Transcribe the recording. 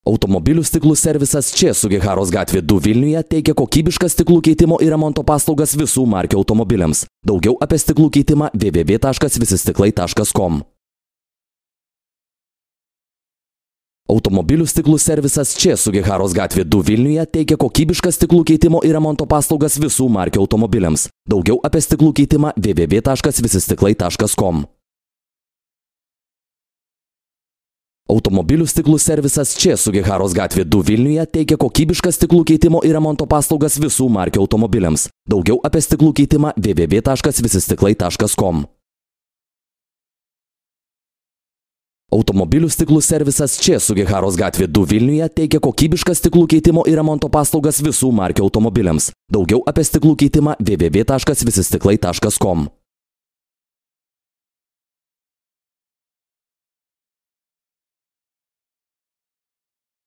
Automobilių stiklų servisas čia Sugiharos gatvė 2 Vilniuje teikia kokybišką stiklų keitimo ir remonto paslaugas visų markių automobiliams. Daugiau apie stiklų keitimą www.visistiklai.com. Automobilių stiklų servisas čia Sugiharos gatvė 2 Vilniuje teikia kokybišką stiklų keitimo ir remonto paslaugas visų markių automobiliams. Daugiau apie stiklų keitimą www.visistiklai.com. Automobilių stiklų servisas čia Sugiharos gatvė 2 Vilniuje teikia kokybišką stiklų keitimo ir remonto paslaugas visų markių automobiliams. Daugiau apie stiklų keitimą www.visistiklai.com. Automobilių stiklų servisas čia Sugiharos gatvė 2 Vilniuje teikia kokybišką stiklų keitimo ir remonto paslaugas visų markių automobiliams. Daugiau apie stiklų keitimą www.visistiklai.com.